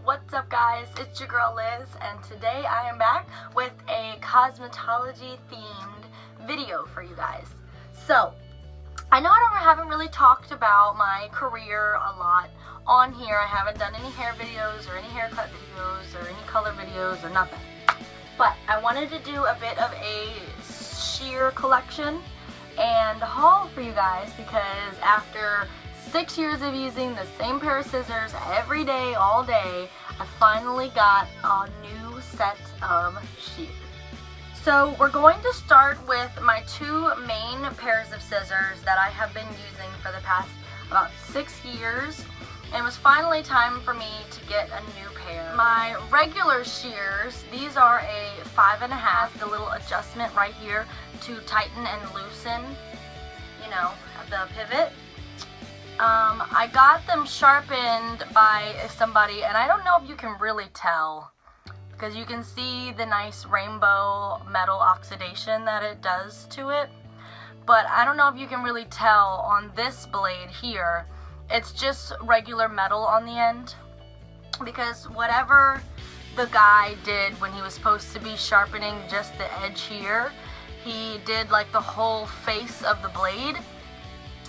What's up guys, it's your girl Liz, and today I am back with a cosmetology themed video for you guys. So, I know I haven't really talked about my career a lot on here. I haven't done any hair videos or any haircut videos or any color videos or nothing. But I wanted to do a bit of a sheer collection and haul for you guys because after 6 years of using the same pair of scissors every day, all day, I finally got a new set of shears. So we're going to start with my two main pairs of scissors that I have been using for the past about 6 years. And it was finally time for me to get a new pair. My regular shears, these are a 5.5, the little adjustment right here to tighten and loosen, you know, the pivot. I got them sharpened by somebody, and I don't know if you can really tell because you can see the nice rainbow metal oxidation that it does to it, but I don't know if you can really tell on this blade here. It's just regular metal on the end because whatever the guy did when he was supposed to be sharpening just the edge here, he did like the whole face of the blade.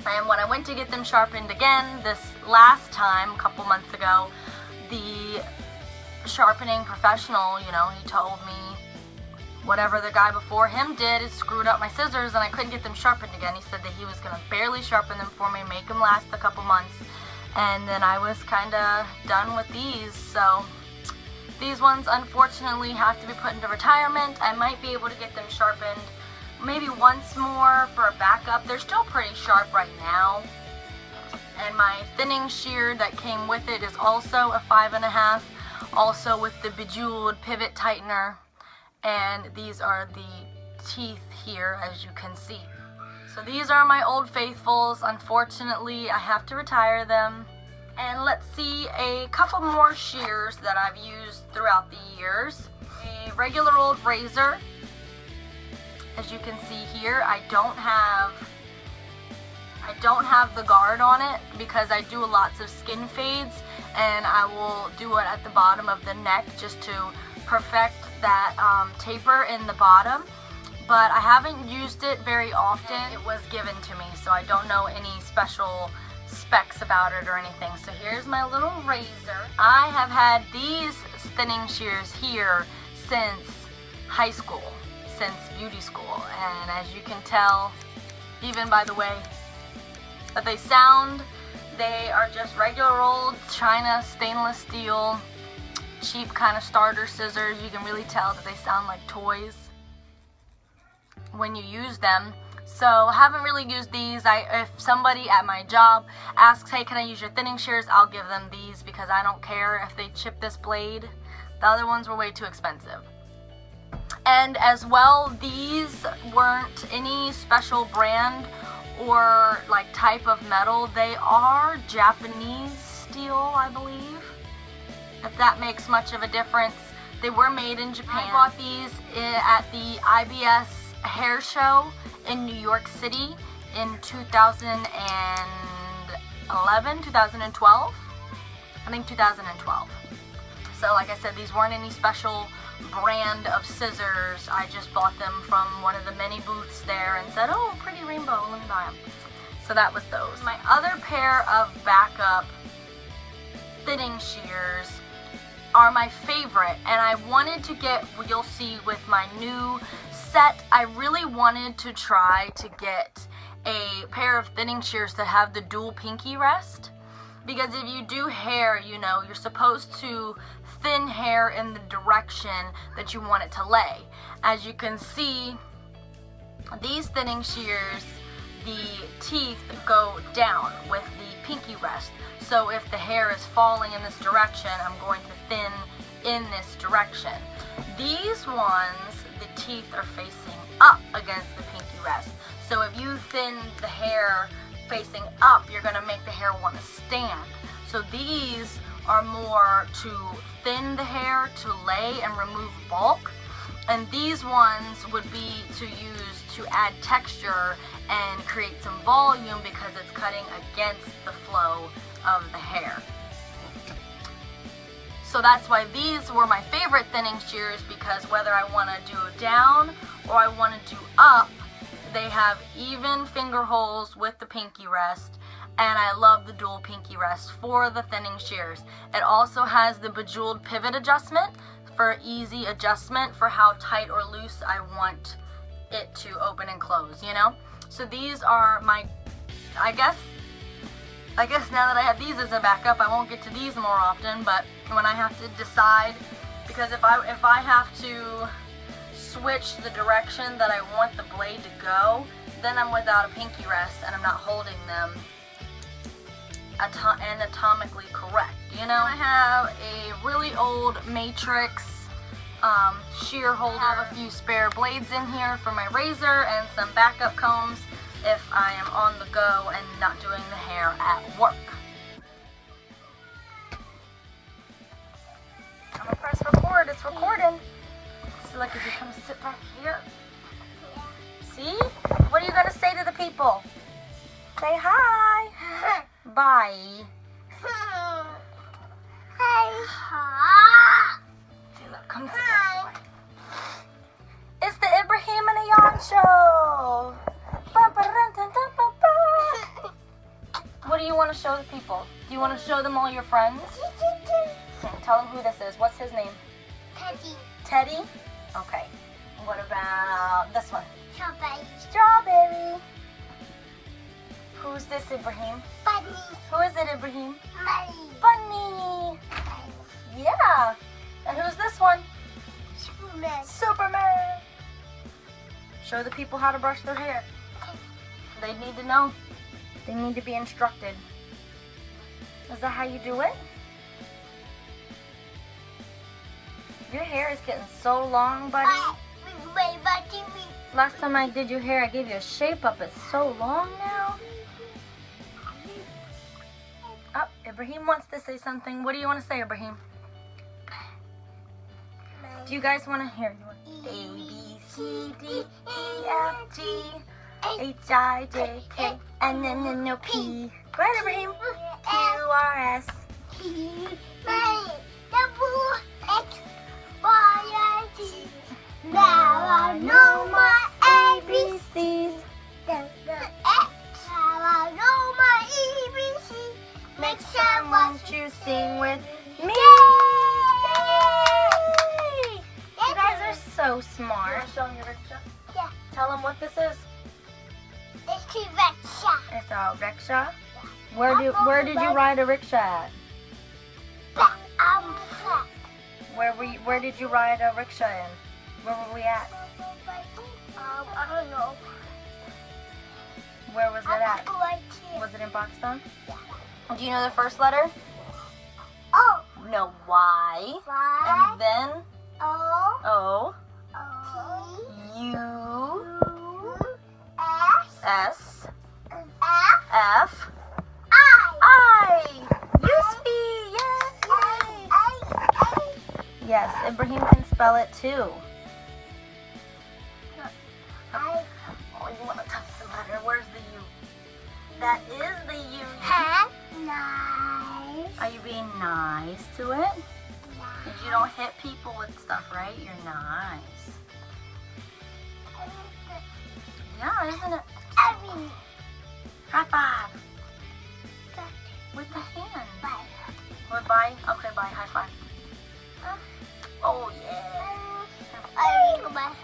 And when I went to get them sharpened again this last time, a couple months ago, the sharpening professional, you know, he told me whatever the guy before him did, it screwed up my scissors and I couldn't get them sharpened again. He said that he was going to barely sharpen them for me, make them last a couple months, and then I was kind of done with these. So these ones unfortunately have to be put into retirement. I might be able to get them sharpened maybe once more for a backup. They're still pretty sharp right now. And my thinning shear that came with it is also a 5.5, also with the bejeweled pivot tightener. And these are the teeth here, as you can see. So these are my old faithfuls. Unfortunately, I have to retire them. And let's see a couple more shears that I've used throughout the years. A regular old razor. As you can see here, I don't have the guard on it because I do lots of skin fades, and I will do it at the bottom of the neck just to perfect that taper in the bottom. But I haven't used it very often. It was given to me, so I don't know any special specs about it or anything. So here's my little razor. I have had these thinning shears here since high school, since beauty school, and as you can tell, even by the way that they sound, they are just regular old China stainless steel, cheap kind of starter scissors. You can really tell that they sound like toys when you use them. So I haven't really used these. If somebody at my job asks, hey, can I use your thinning shears, I'll give them these because I don't care if they chip this blade. The other ones were way too expensive. And as well, these weren't any special brand or like type of metal. They are Japanese steel, I believe, if that makes much of a difference. They were made in Japan. I bought these at the IBS hair show in New York City in 2012. I think 2012. So like I said, these weren't any special brand of scissors. I just bought them from one of the many booths there and said, oh, pretty rainbow, let me buy them. So that was those. My other pair of backup thinning shears are my favorite, and I wanted to get, you'll see with my new set, I really wanted to try to get a pair of thinning shears that have the dual pinky rest, because if you do hair, you know, you're supposed to thin hair in the direction that you want it to lay. As you can see, these thinning shears, the teeth go down with the pinky rest. So if the hair is falling in this direction, I'm going to thin in this direction. These ones, the teeth are facing up against the pinky rest. So if you thin the hair facing up, you're going to make the hair want to stand. So these are more to thin the hair, to lay and remove bulk. And these ones would be to use to add texture and create some volume because it's cutting against the flow of the hair. So that's why these were my favorite thinning shears, because whether I want to do down or I want to do up, they have even finger holes with the pinky rest, and I love the dual pinky rest for the thinning shears. It also has the bejeweled pivot adjustment for easy adjustment for how tight or loose I want it to open and close, you know? So these are my, I guess now that I have these as a backup, I won't get to these more often, but when I have to decide, because if I have to switch the direction that I want the blade to go, then I'm without a pinky rest and I'm not holding them anatomically correct, you know? I have a really old Matrix shear holder. I have a few spare blades in here for my razor and some backup combs if I am on the go and not doing the hair at work. I'm gonna press record, it's recording. So like if you come sit back here. See? What are you gonna say to the people? Say hi. Bye. Hi. See, look, come sit this way. It's the Ibrahim and Ayan show. What do you want to show the people? Do you want to show them all your friends? Okay, tell them who this is. What's his name? Teddy. Teddy? Okay. What about this one? Strawberry. Strawberry. Who's this, Ibrahim? Bunny. Who is it, Ibrahim? Bunny. Bunny. Yeah. And who's this one? Superman. Superman. Show the people how to brush their hair. They need to know. They need to be instructed. Is that how you do it? Your hair is getting so long, buddy. Last time I did your hair, I gave you a shape up. It's so long now. Oh, Ibrahim wants to say something. What do you want to say, Ibrahim? Do you guys want to hear? A, B, C, D, E, F, G, H, I, J, K, and then no P. Go ahead, Ibrahim. Q, R, S. Now I know my ABCs. Now I know my ABC. Next time, won't you sing with me? You guys are so smart. You want to show them your rickshaw? Yeah. Tell them what this is. It's a rickshaw. It's a rickshaw. Where did you ride a rickshaw at? Flat. Where did you ride a rickshaw in? Where were we at? I don't know. Where was it at? Right here. Was it in Pakistan? Yeah. Do you know the first letter? O. No, Y. Y. And then O. O. O. U. S. S. F. F. I. Yusfi, yay! Yes, Ibrahim can spell it too. Oh, you want to touch the letter? Where's the U? That is the U. Nice. Are you being nice to it? Because you don't hit people with stuff, right? You're nice. Yeah, isn't it? High five. With the hand. What, bye? Okay, bye. High five. Oh, yeah. Goodbye.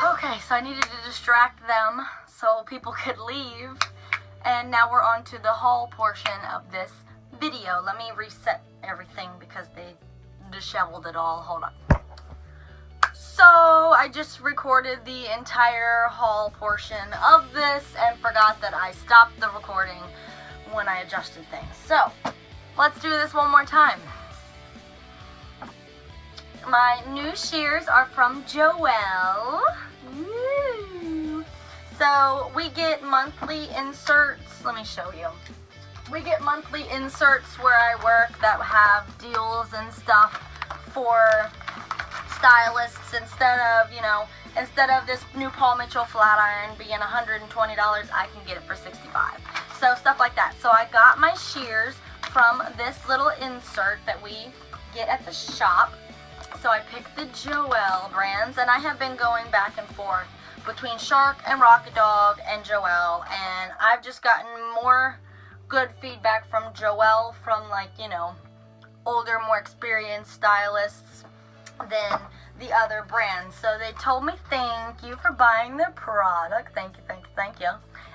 Okay, so I needed to distract them so people could leave. And now we're on to the haul portion of this video. Let me reset everything because they disheveled it all. Hold on. So I just recorded the entire haul portion of this and forgot that I stopped the recording when I adjusted things. So let's do this one more time. My new shears are from Jowel. Woo. So we get monthly inserts. Let me show you. We get monthly inserts where I work that have deals and stuff for stylists, instead of this new Paul Mitchell flat iron being $120, I can get it for $65. So stuff like that. So I got my shears from this little insert that we get at the shop. So I picked the Jowel brands, and I have been going back and forth between Shark and Rocket Dog and Jowel, and I've just gotten more good feedback from Jowel, from older, more experienced stylists than the other brands. So they told me thank you for buying their product. Thank you, thank you, thank you.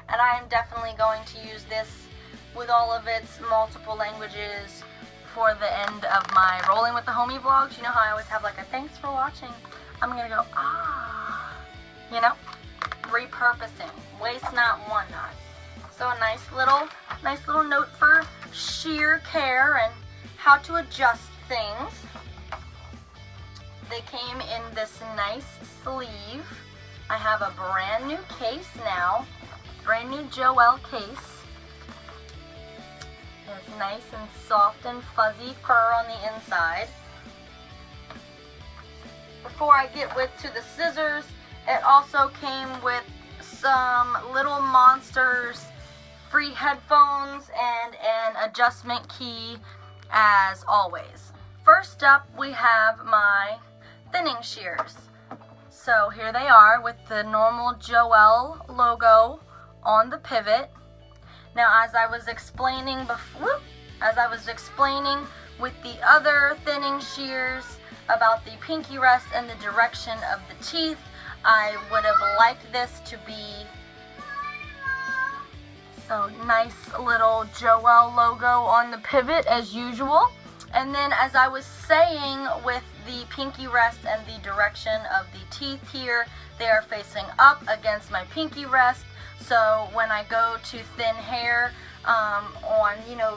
And I am definitely going to use this with all of its multiple languages for the end of my Rolling with the Homie vlogs. You know how I always have like a thanks for watching? I'm gonna go, repurposing. Waste not, want not. So a nice little note for shear care and how to adjust things. They came in this nice sleeve. I have a brand new case now, brand new Jowel case. It's nice and soft and fuzzy fur on the inside. Before I get to the scissors, it also came with some Little Monsters free headphones and an adjustment key, as always. First up, we have my thinning shears. So here they are with the normal Jowel logo on the pivot. Now, as I was explaining with the other thinning shears about the pinky rest and the direction of the teeth, I would have liked this to be so nice little Jowel logo on the pivot as usual. And then, as I was saying, with the pinky rest and the direction of the teeth here, they are facing up against my pinky rest. So when I go to thin hair on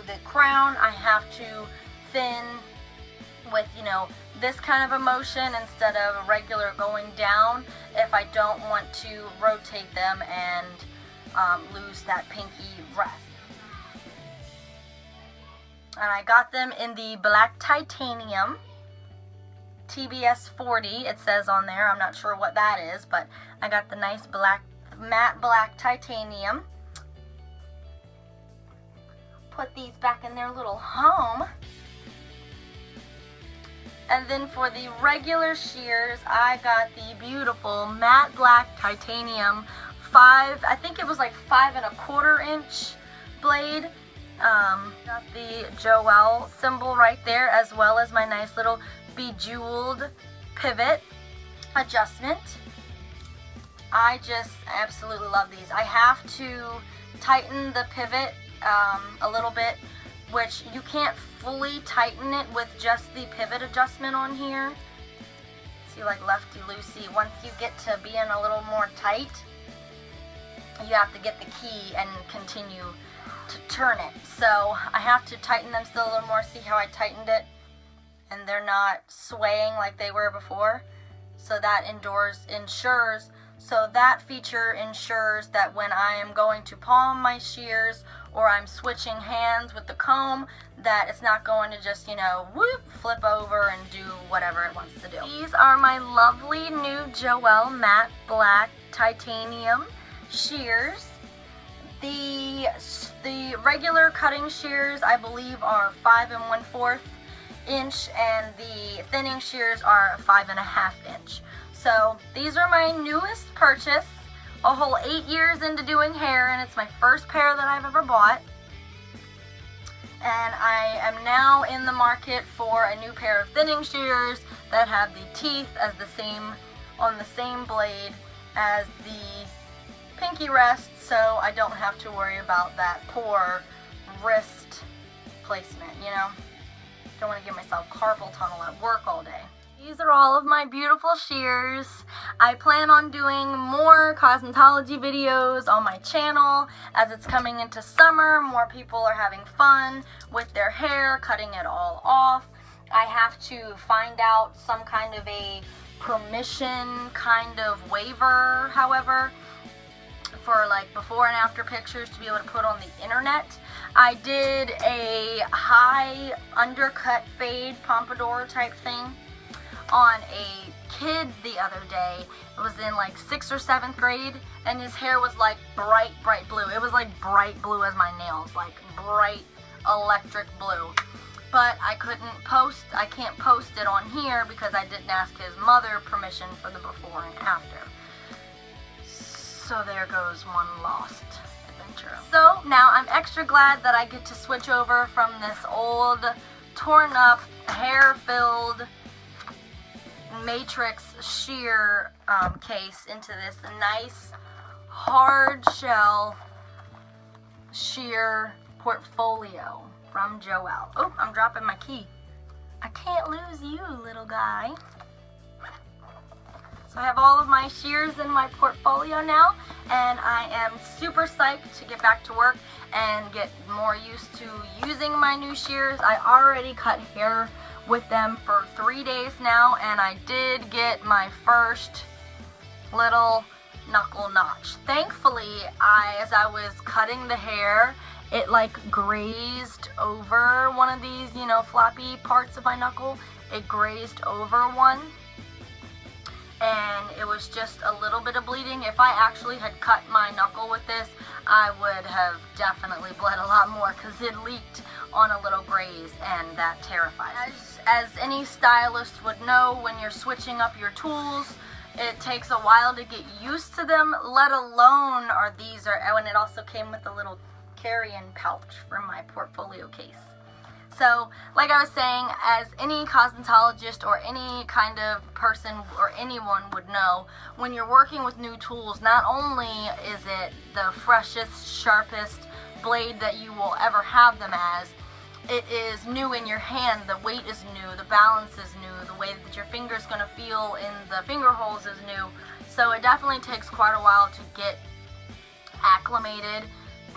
the crown, I have to thin with this kind of a motion instead of a regular going down, if I don't want to rotate them and lose that pinky rest. And I got them in the black titanium TBS 40, it says on there. I'm not sure what that is, but I got the nice matte black titanium. Put these back in their little home. And then for the regular shears, I got the beautiful matte black titanium I think it was like 5 1/4 inch blade. Got the Jowel symbol right there, as well as my nice little bejeweled pivot adjustment. I just absolutely love these. I have to tighten the pivot a little bit, which you can't fully tighten it with just the pivot adjustment on here. See, like lefty-loosey. Once you get to being a little more tight, you have to get the key and continue to turn it. So I have to tighten them still a little more. See how I tightened it? And they're not swaying like they were before. So that that feature ensures that when I am going to palm my shears or I'm switching hands with the comb, that it's not going to just, flip over and do whatever it wants to do. These are my lovely new Jowel matte black titanium shears. The regular cutting shears, I believe, are 5 1/4 inch, and the thinning shears are 5 1/2 inch. So these are my newest purchase, a whole 8 years into doing hair, and it's my first pair that I've ever bought. And I am now in the market for a new pair of thinning shears that have the teeth on the same blade as the pinky rest, so I don't have to worry about that poor wrist placement, Don't want to give myself carpal tunnel at work all day. These are all of my beautiful shears. I plan on doing more cosmetology videos on my channel as it's coming into summer. More people are having fun with their hair, cutting it all off. I have to find out some kind of a permission kind of waiver, however, for like before and after pictures to be able to put on the internet. I did a high undercut fade pompadour type thing on a kid the other day. It was in like 6th or 7th grade, and his hair was like bright blue. It was like bright blue as my nails, like bright electric blue. But I can't post it on here because I didn't ask his mother permission for the before and after. So there goes one lost adventure. So now I'm extra glad that I get to switch over from this old, torn up, hair-filled matrix sheer case into this nice hard shell sheer portfolio from Jowel. Oh, I'm dropping my key. I can't lose you, little guy. So I have all of my shears in my portfolio now, and I am super psyched to get back to work and get more used to using my new shears. I already cut hair with them for 3 days now, and I did get my first little knuckle notch. Thankfully, as I was cutting the hair, it like grazed over one of these, you know, floppy parts of my knuckle. It grazed over one, and it was just a little bit of bleeding. If I actually had cut my knuckle with this, I would have definitely bled a lot more because it leaked on a little graze, and that terrifies me. As any stylist would know, when you're switching up your tools, it takes a while to get used to them, let alone and it also came with a little carry-in pouch for my portfolio case. So, like I was saying, as any cosmetologist or any kind of person or anyone would know, when you're working with new tools, not only is it the freshest, sharpest blade that you will ever have them as, it is new in your hand, the weight is new, the balance is new, the way that your finger's going to feel in the finger holes is new. So it definitely takes quite a while to get acclimated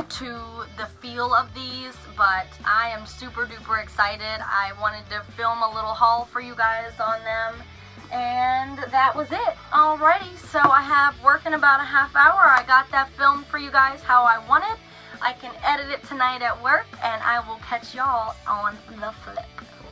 to the feel of these, but I am super duper excited. I wanted to film a little haul for you guys on them, and that was it. Alrighty, so I have work in about a half hour. I got that filmed for you guys how I want it. I can edit it tonight at work, and I will catch y'all on the flip.